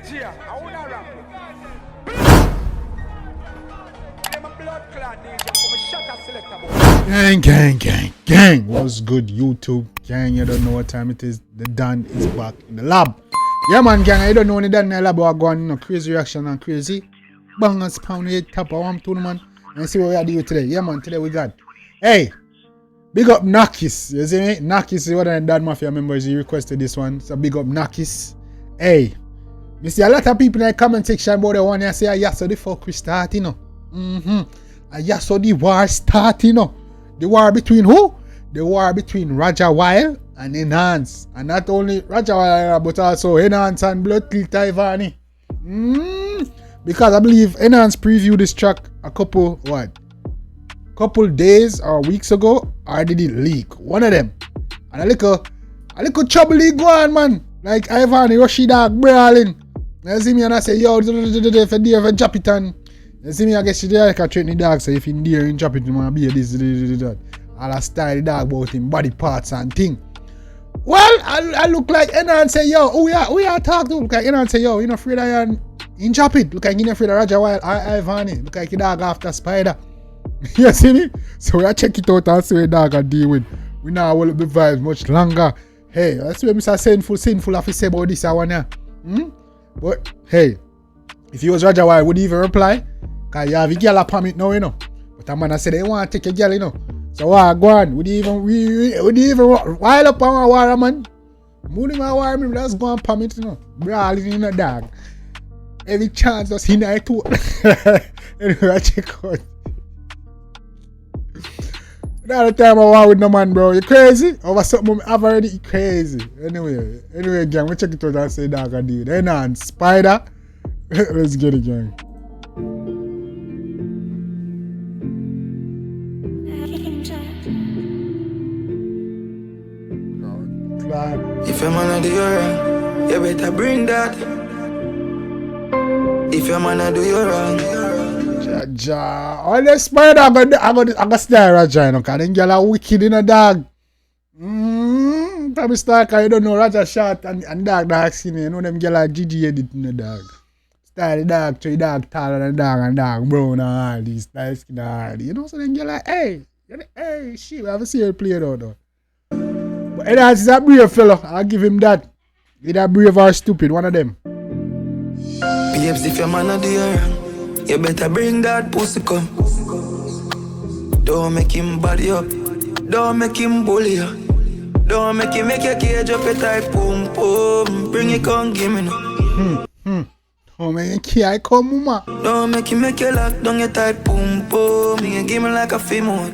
DJ, I wanna rap. I'm a blood clot DJ, I'm a shutter selector. Gang. What's good, YouTube? Gang, you don't know what time it is. The Dan is back in the lab. Yeah, man, gang, I don't know when the Dan in the lab are going, you know, crazy reaction and crazy. Bang and spawn with top of one tune, man. And see what we are doing today. Yeah, man, today we got, hey, big up Nakis. You see me? Nakis is one of the Dan Mafia members. He requested this one. So big up Nakis. Hey, you see a lot of people in the comment section about the one that say, yeah, so the fuck we start, you know. Yeah, so the war start, you know. The war between who? The war between Ravajawile and Nhance. And not only Ravajawile, but also Nhance and Blood Clot 𝐑𝐄𝐂𝐓𝐈����. Because I believe Nhance previewed this track a couple days or weeks ago, or did it leak? One of them. And a little trouble go on, man. Like 𝐑𝐄𝐓𝐈𝐎 rushy dog brawling. You see me and I say, yo, if you drop it on. You see me, I guess you like a train the dog, so if you dare you drop it, you want to be this, that. All that style the dog about him, body parts and thing. Well, I look like Nhance say, yo, who you talk to? Look like Nhance say, yo, you not afraid of you drop it. Look like you not afraid of Ravajawile 𝐑𝐄𝐓𝐈𝐎. Look like your dog after spider. You see me? So we check it out and see what dog can deal with. We now will be vibes much longer. Hey, that's what Mr. Sinful have to say about this one here. But hey, if you was Ravajawile, would you even reply? Cause you have a girl upon it now, you know. But a man I said they want to take a girl, you know. So go on, would you even while up on a war, man? Moving my war, me just go on permit, you know. Brawling in a dog. Every chance just in there too. Anyway, I check out. Another time I war with no man, bro. You crazy? Over something I've already crazy. Anyway, gang, we check it out and say dog I do. Then on spider. Let's get it, gang. If your man do you wrong, you better bring that. If your man do you wrong, Jaja, all the spider I'm gonna stay Raja, you know, cause them girl are wicked in a dog. Probably start cause you don't know Raja shot and dog skin, you know them girl are GG edit in the dog. Style the dog, three dog taller than dog and dog brown and all these style skin and all these. You know, so them girl like, hey, shit, we haven't seen her play it out though. But Nhance is a brave fellow, I'll give him that. Either brave or stupid, one of them. babes, if your man do you wrong, you better bring that pussy come. Don't make him body up, don't make him bully you. Don't make him make your cage up a tight boom boom. Bring it come, give me no. Oh man, can't come, mama. Don't make him make you lock down your tight boom boom. You give me like a female.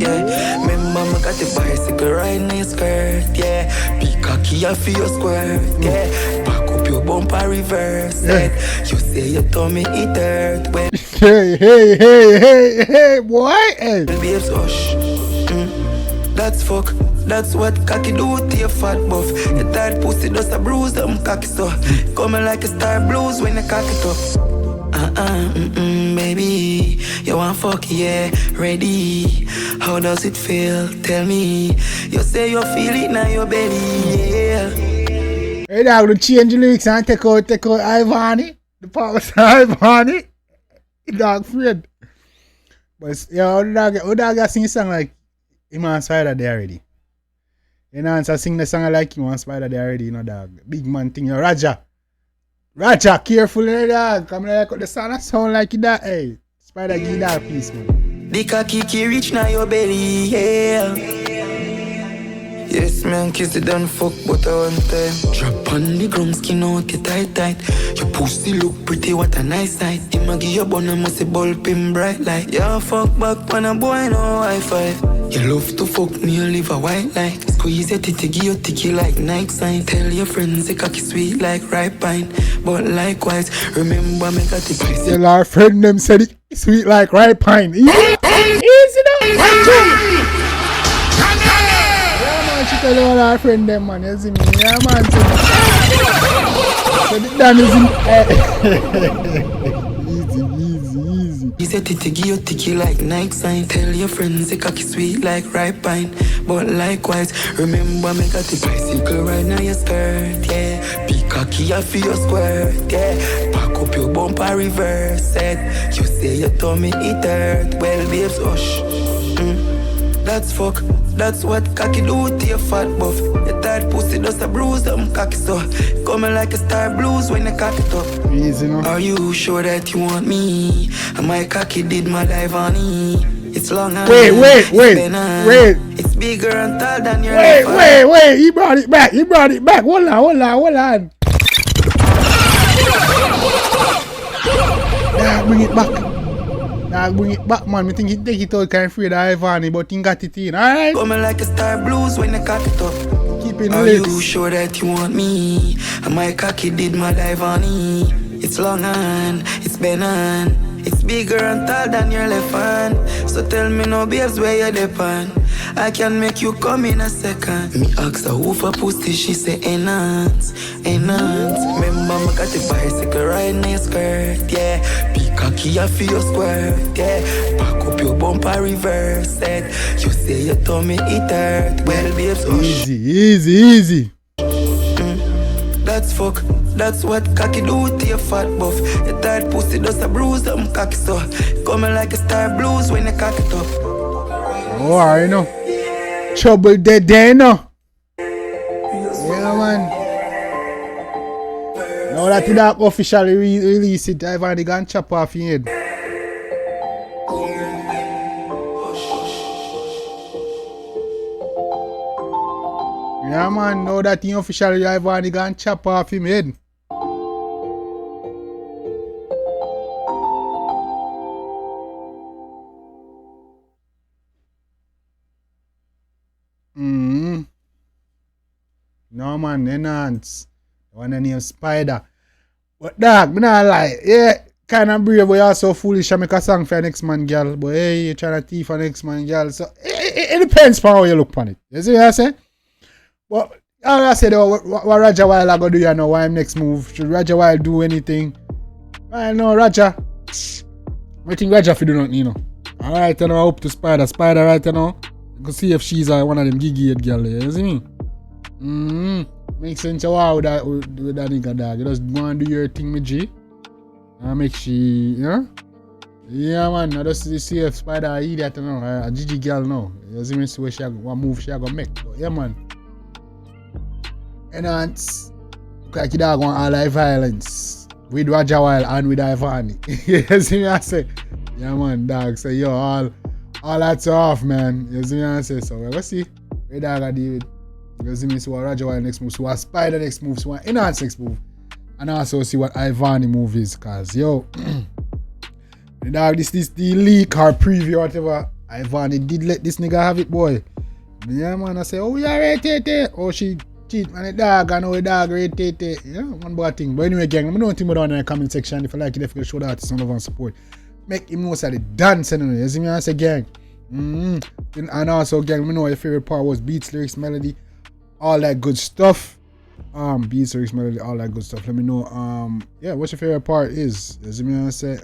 Yeah, remember me got the bicycle riding in your skirt. Yeah, be cocky and feel squirt. Yeah, back up your bumper reverse. Yeah. You say your tummy eat dirt. Well, hey, boy. Hey. Babes, hush. That's fuck. That's what cocky do to your fat buff. Your tight pussy does a bruise, I'm cocky so. Coming like a star blues when you cock it up. Baby, you want fuck, yeah, ready. How does it feel? Tell me. You say you feel it now your belly, yeah. Hey, dog, to change the lyrics and take out 𝐑𝐄𝐓𝐈𝐎. The part was 𝐑𝐄𝐓𝐈𝐎. Dog afraid. But yeah, dog sing a song like him on Spider there already. Nhance sing the song like him on Spider there already, you know, dog. Big man thing, you Raja, careful in the dog. Come like the sound like that. Hey, Spider give that piece, man. The cocky reach now your belly, yeah. Yes, man, kiss it done fuck, but I one time. Drop on the ground, skin out, get tight. Your pussy look pretty, what a nice sight. I'ma give your bun and must be bulbing bright light. Yeah, fuck back when a boy no high five. You love to fuck me, you live a white light. Squeeze your titty, give your ticky like Nike sign. Tell your friends the cocky sweet like ripe pine. But likewise, remember me got the place. Tell our friend them said it sweet like ripe pine. Easy now. She tell all our friend them, man, you see me? Yeah, man. So the Dan is in easy. He said to give your ticky like Nike sign. Tell your friends the cocky sweet like ripe pine. But likewise, remember me got the bicycle right now your skirt, yeah. Be cocky cocky, I feel your squirt, yeah. Back up your bumper, reverse it. You say you told me it hurt. Well, babes, hush. That's fuck. That's what cocky do to your fat buff. Your tight pussy does a bruise, I'm cocky so. Coming like a star blues when you cock it up. Easy, no? Are you sure that you want me? And my cocky did my life on E. It's long and Wait. It's bigger and tall than your Wait. He brought it back. Hold on. Nah, bring it back, man. I think he take it out kind of free the Ivani, but he got it in. Alright? Coming like a star blues when you cock it up. Keep it Are lit. you sure that you want me? And my cocky did my life on E. It's long and it's been on. It's bigger and tall than your left hand. So tell me no babes where you depend. I can make you come in a second. Me ask her who for pussy, she say enhance. Remember me got the bicycle riding your skirt, yeah. Be cocky, I feel your squirt, yeah. Back up your bumper, reverse it. You say you told me it hurt. Well, babes, hush. Easy. That's fuck. That's what cocky do to your fat buff. Your tight pussy does a bruise, I'm cocky so. Coming like a star blues when you cock it up. Oh, I know. Trouble dead there, no? Yeah, man. Now that the dark officially release it, I've already gone chop off your head. Yeah, man. Now that the officially I've already gone chop off him head. No, man, Nhance. One named Spider. But dog, me not lie. Yeah, kind of brave, but you're so foolish. I make a song for a next man girl. But hey, you're trying to thief a next man girl. So it depends on how you look on it. You see what I say? But all I said, what Roger Wild I gonna do, you know, why him next move? Should Roger Wild do anything? I know Roger. I think Roger for do nothing, you know. Alright, you know, up to Spider. Spider, right, you know. You can see if she's one of them giggy head girl there. You see me? Makes sense with that nigga dog. You just go and do your thing, with G. And make she, you know? Yeah, man. I just see if Spider idiot, you know. A Gigi girl now. You see me? See what move she gonna make. But yeah, man. Nhance. Like dog want all that violence. With Roger Wild and with Ivani. You see me? I say, yeah, man, dog. So yo, all that's off, man. You see me? I say, so we'll see. Where dog I deal with. You see me, see what Roger Wild next move, see what Spider next move, see what Nhance next move, and also see what Ivani move is. Cause yo, the dog, this the leak or preview or whatever. Ivani did let this nigga have it, boy. Yeah, man, I say, oh yeah, right, oh she cheat, man, the dog, I know the dog, right, yeah, one bad thing. But anyway, gang, I don't think down in the comment section. If you like it, if you show the artist some love and support, make him know that the dance anyway. You see me, I say, gang. And also, gang, me know your favorite part was beats, lyrics, melody. All that good stuff. Beats, lyrics, melody, all that good stuff. Let me know. Yeah, what your favorite part is. As I say,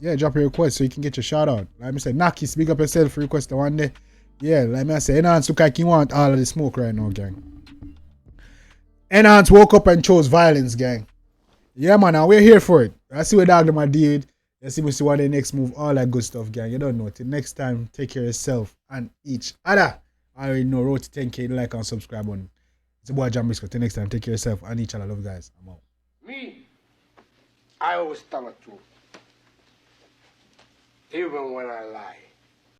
yeah, drop your request so you can get your shout out. Like I said, Naki, speak up yourself for request the one day. Yeah, like I say, Nhance look like he want all of the smoke right now, gang. Nhance woke up and chose violence, gang. Yeah, man, and we're here for it. I see what dog them are deal. Let's see what the next move, all that good stuff, gang. You don't know. Till next time, take care of yourself and each other. I already know, road to 10K, like and subscribe on. It's a boy Jambisco. Till next time, take care of yourself and each other. Love you guys. I'm out. Me, I always tell the truth. Even when I lie.